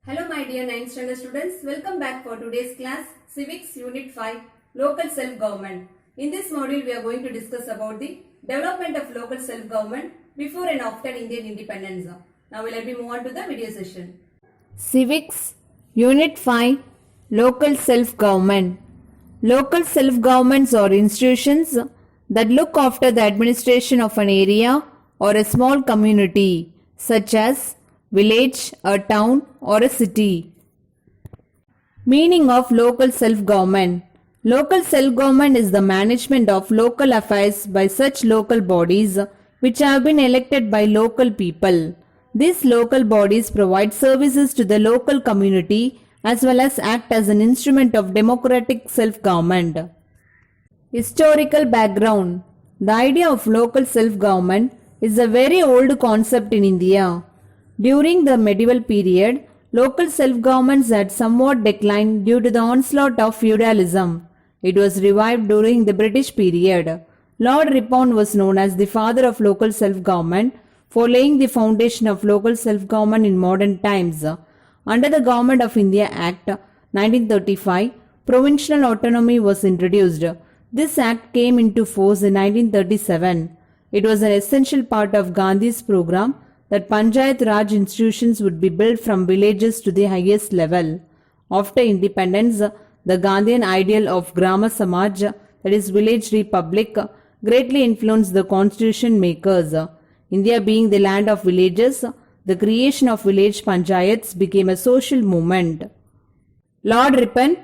Hello my dear 9th standard students, welcome back for today's class Civics Unit 5 Local Self-Government. In this module we are going to discuss about the development of local self-government before and after Indian independence. Now let me move on to the video session. Civics Unit 5 Local Self-Government. Local self-governments are institutions that look after the administration of an area or a small community such as village, a town or a city. Meaning of local self-government. Local self-government is the management of local affairs by such local bodies which have been elected by local people. These local bodies provide services to the local community as well as act as an instrument of democratic self-government. Historical background. The idea of local self-government is a very old concept in India. During the medieval period, local self-governments had somewhat declined due to the onslaught of feudalism. It was revived during the British period. Lord Ripon was known as the father of local self-government for laying the foundation of local self-government in modern times. Under the Government of India Act 1935, provincial autonomy was introduced. This act came into force in 1937. It was an essential part of Gandhi's program that Panchayat Raj institutions would be built from villages to the highest level. After independence, the Gandhian ideal of Grama Samaj, that is village republic, greatly influenced the constitution makers. India being the land of villages, the creation of village panchayats became a social movement. Lord Ripon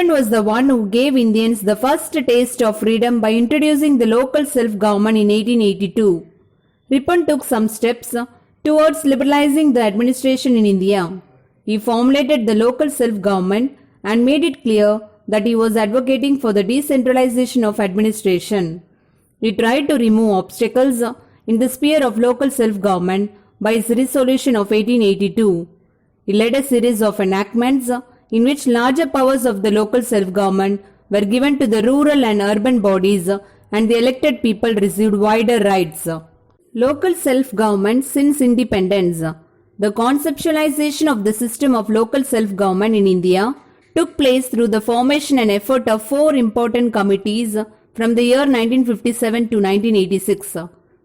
was the one who gave Indians the first taste of freedom by introducing the local self-government in 1882. Ripon took some steps towards liberalizing the administration in India. He formulated the local self-government and made it clear that he was advocating for the decentralization of administration. He tried to remove obstacles in the sphere of local self-government by his resolution of 1882. He led a series of enactments in which larger powers of the local self-government were given to the rural and urban bodies and the elected people received wider rights. Local self-government since independence. The conceptualization of the system of local self-government in India took place through the formation and effort of four important committees from the year 1957 to 1986.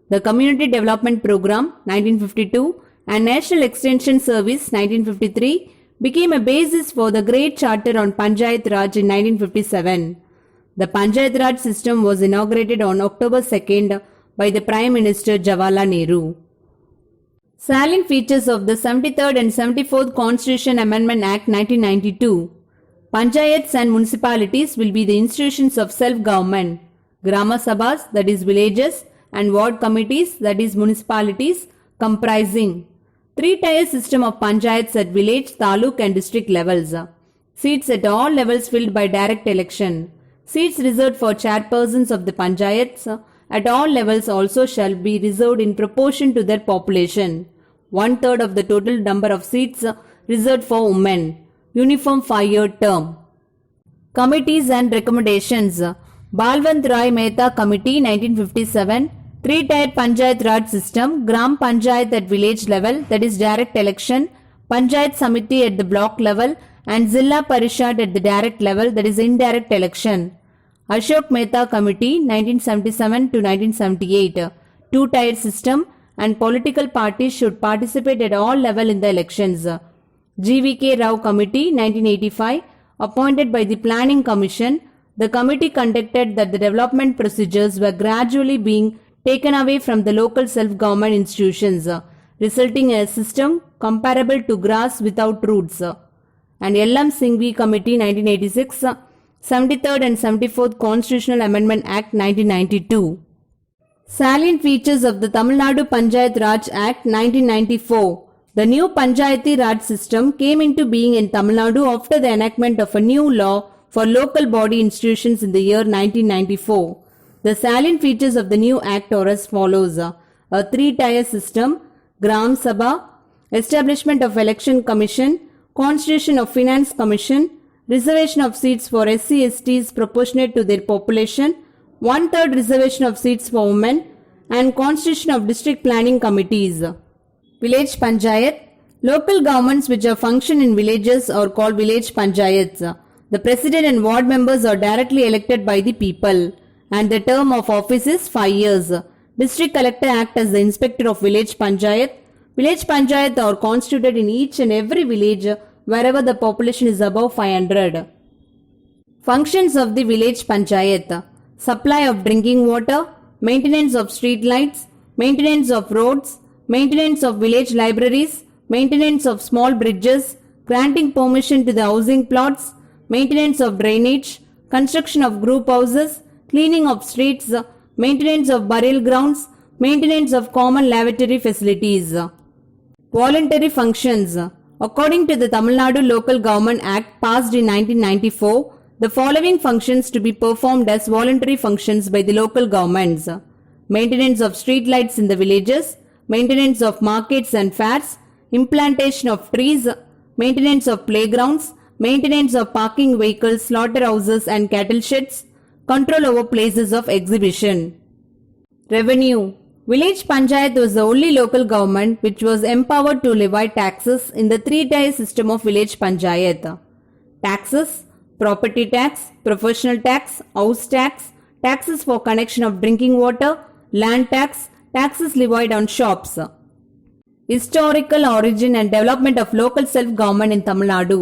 The Community Development Program 1952 and National Extension Service 1953 became a basis for the Great Charter on Panchayat Raj in 1957. The Panchayat Raj system was inaugurated on October 2nd by the Prime Minister Jawaharlal Nehru. Salient features of the 73rd and 74th Constitution Amendment Act 1992. Panchayats and municipalities will be the institutions of self-government. Grama Sabhas, that is villages, and ward committees, that is municipalities, comprising three-tier system of panchayats at village, taluk and district levels. Seats at all levels filled by direct election. Seats reserved for chairpersons of the panchayats at all levels also shall be reserved in proportion to their population. 1/3 of the total number of seats reserved for women. Uniform 5-year term. Committees and recommendations. Balwant Rai Mehta Committee 1957. Three-tier Panchayat Raj system. Gram Panchayat at village level, that is direct election. Panchayat Samiti at the block level and Zilla Parishad at the direct level, that is indirect election. Ashok Mehta Committee 1977 to 1978. Two-tier system and political parties should participate at all levels in the elections. GVK Rao Committee 1985, appointed by the Planning Commission. The committee conducted that the development procedures were gradually being taken away from the local self-government institutions, resulting in a system comparable to grass without roots. And L.M. Singhvi Committee 1986, 73rd and 74th Constitutional Amendment Act 1992. Salient features of the Tamil Nadu Panchayat Raj Act 1994. The new Panchayati Raj system came into being in Tamil Nadu after the enactment of a new law for local body institutions in the year 1994. The salient features of the new act are as follows. A three-tier system, Gram Sabha, establishment of election commission, constitution of finance commission, reservation of seats for SC/STs proportionate to their population, 1/3 reservation of seats for women, and constitution of district planning committees. Village Panchayat, Local governments which are function in villages are called village panchayats. The president and ward members are directly elected by the people and the term of office is 5 years. District collector acts as the inspector of village panchayat. Village panchayat are constituted in each and every village wherever the population is above 500. Functions of the village panchayat: supply of drinking water, maintenance of street lights, maintenance of roads, maintenance of village libraries, maintenance of small bridges, granting permission to the housing plots, maintenance of drainage, construction of group houses, cleaning of streets, maintenance of burial grounds, maintenance of common lavatory facilities. Voluntary functions. According to the Tamil Nadu Local Government Act passed in 1994, the following functions to be performed as voluntary functions by the local governments: maintenance of street lights in the villages, maintenance of markets and fairs, implantation of trees, maintenance of playgrounds, maintenance of parking vehicles, slaughterhouses and cattle sheds, control over places of exhibition. Revenue. Village Panchayat was the only local government which was empowered to levy taxes in the three-tier system of village Panchayat. Taxes: property tax, professional tax, house tax, taxes for connection of drinking water, land tax, taxes levied on shops. Historical origin and development of local self-government in Tamil Nadu.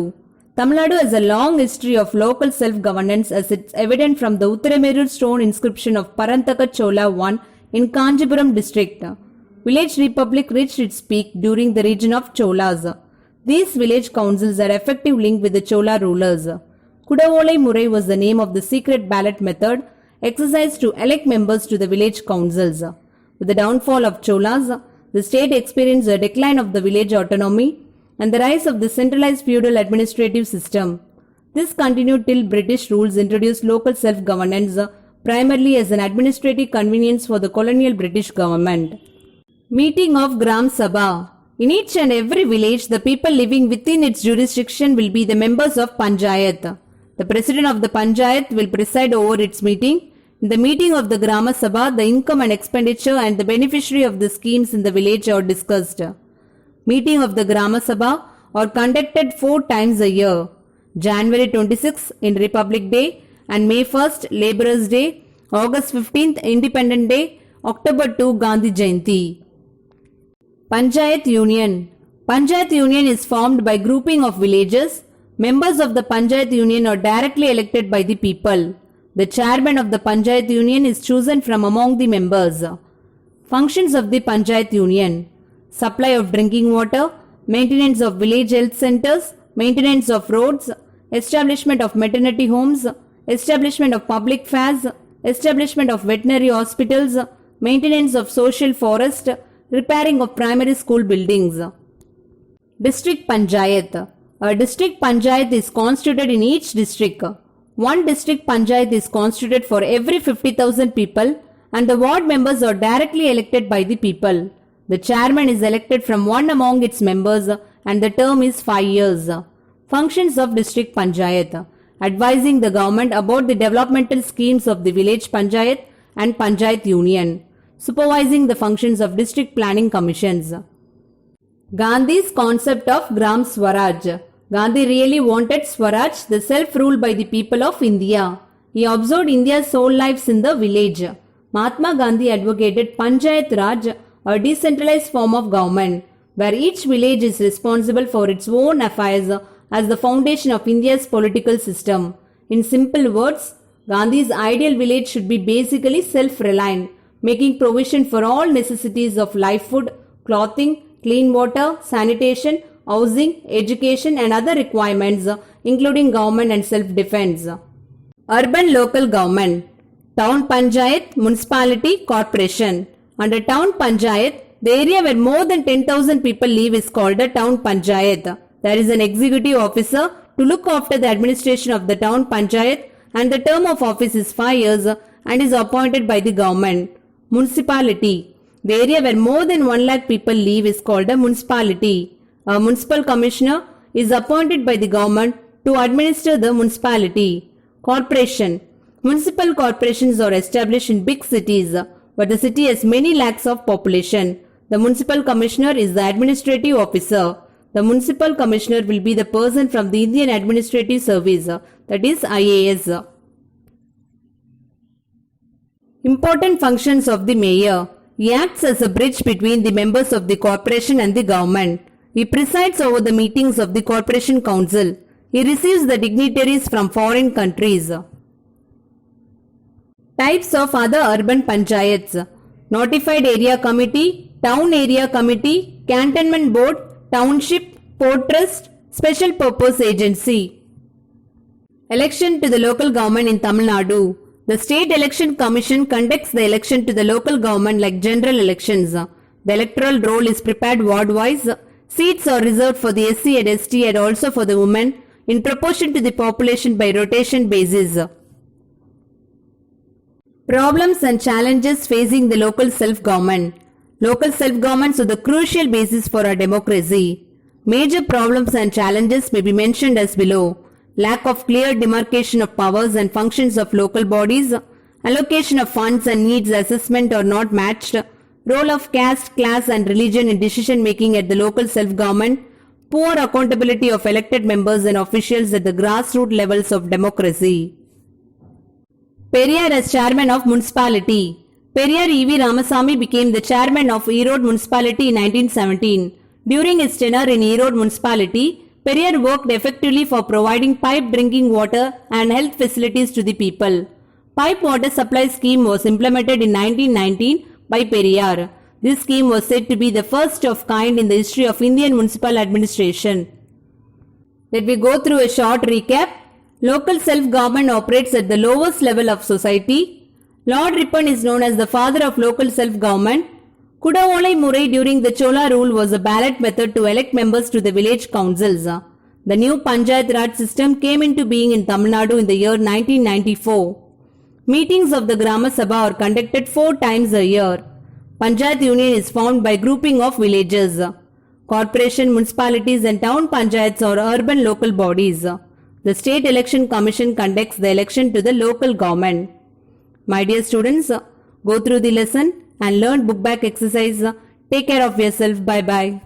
Tamil Nadu has a long history of local self-governance as it's evident from the Uttaramerur stone inscription of Parantaka Chola I in Kanjipuram district. Village republic reached its peak during the region of Cholas. These village councils are effective link with the Chola rulers. Kudavolai Murai was the name of the secret ballot method exercised to elect members to the village councils. With the downfall of Cholas, the state experienced a decline of the village autonomy and the rise of the centralized feudal administrative system. This continued till British rules introduced local self-governance primarily as an administrative convenience for the colonial British government. Meeting of Gram Sabha. In each and every village, the people living within its jurisdiction will be the members of Panchayat. The president of the Panchayat will preside over its meeting. In the meeting of the Grama Sabha, the income and expenditure and the beneficiary of the schemes in the village are discussed. Meeting of the Grama Sabha are conducted 4 times a year: January 26 in Republic Day and May 1st Labourers Day, August 15th Independence Day, October 2 Gandhi Jayanti. Panchayat Union. Panchayat Union is formed by grouping of villages. Members of the Panchayat Union are directly elected by the people. The chairman of the Panchayat Union is chosen from among the members. Functions of the Panchayat Union: supply of drinking water, maintenance of village health centers, maintenance of roads, establishment of maternity homes, establishment of public fairs, establishment of veterinary hospitals, maintenance of social forest, repairing of primary school buildings. District Panchayat. A district Panchayat is constituted in each district. One district Panchayat is constituted for every 50,000 people and the ward members are directly elected by the people. The chairman is elected from one among its members and the term is 5 years. Functions of district Panchayat: advising the government about the developmental schemes of the village Panchayat and Panchayat Union, supervising the functions of district planning commissions. Gandhi's concept of Gram Swaraj. Gandhi really wanted Swaraj, the self-rule by the people of India. He observed India's whole lives in the village. Mahatma Gandhi advocated Panchayat Raj, a decentralized form of government, where each village is responsible for its own affairs as the foundation of India's political system. In simple words, Gandhi's ideal village should be basically self-reliant, making provision for all necessities of life, food, clothing, clean water, sanitation, housing, education and other requirements, including government and self-defense. Urban local government: Town Panchayat, Municipality, Corporation. Under Town Panchayat, the area where more than 10,000 people live is called a Town Panchayat. There is an executive officer to look after the administration of the Town Panchayat and the term of office is 5 years and is appointed by the government. Municipality. The area where more than 1 lakh people live is called a municipality. A municipal commissioner is appointed by the government to administer the municipality. Corporation. Municipal corporations are established in big cities, but the city has many lakhs of population. The municipal commissioner is the administrative officer. The Municipal Commissioner will be the person from the Indian Administrative Service, that is IAS. Important functions of the Mayor. He acts as a bridge between the members of the corporation and the government. He presides over the meetings of the Corporation Council. He receives the dignitaries from foreign countries. Types of other urban panchayats. Notified Area Committee, Town Area Committee, Cantonment Board, Township, Port Trust, Special Purpose Agency. Election to the local government in Tamil Nadu. The State Election Commission conducts the election to the local government like general elections. The electoral roll is prepared ward-wise. Seats are reserved for the SC and ST and also for the women in proportion to the population by rotation basis. Problems and challenges facing the local self-government. Local self-governments are the crucial basis for our democracy. Major problems and challenges may be mentioned as below. Lack of clear demarcation of powers and functions of local bodies, allocation of funds and needs assessment are not matched, role of caste, class and religion in decision making at the local self-government, poor accountability of elected members and officials at the grassroots levels of democracy. Periyar as chairman of municipality. Periyar E.V. Ramasamy became the chairman of Erode municipality in 1917. During his tenure in Erode municipality, Periyar worked effectively for providing piped drinking water and health facilities to the people. Pipe water supply scheme was implemented in 1919 by Periyar. This scheme was said to be the first of kind in the history of Indian municipal administration. Let me go through a short recap. Local self-government operates at the lowest level of society. Lord Ripon is known as the father of local self-government. Kudavolai Murai during the Chola rule was a ballot method to elect members to the village councils. The new Panchayat Raj system came into being in Tamil Nadu in the year 1994. Meetings of the Grama Sabha are conducted 4 times a year. Panchayat Union is formed by grouping of villages. Corporation, municipalities and town panchayats are urban local bodies. The State Election Commission conducts the election to the local government. My dear students, go through the lesson and learn book back exercise. Take care of yourself. Bye bye.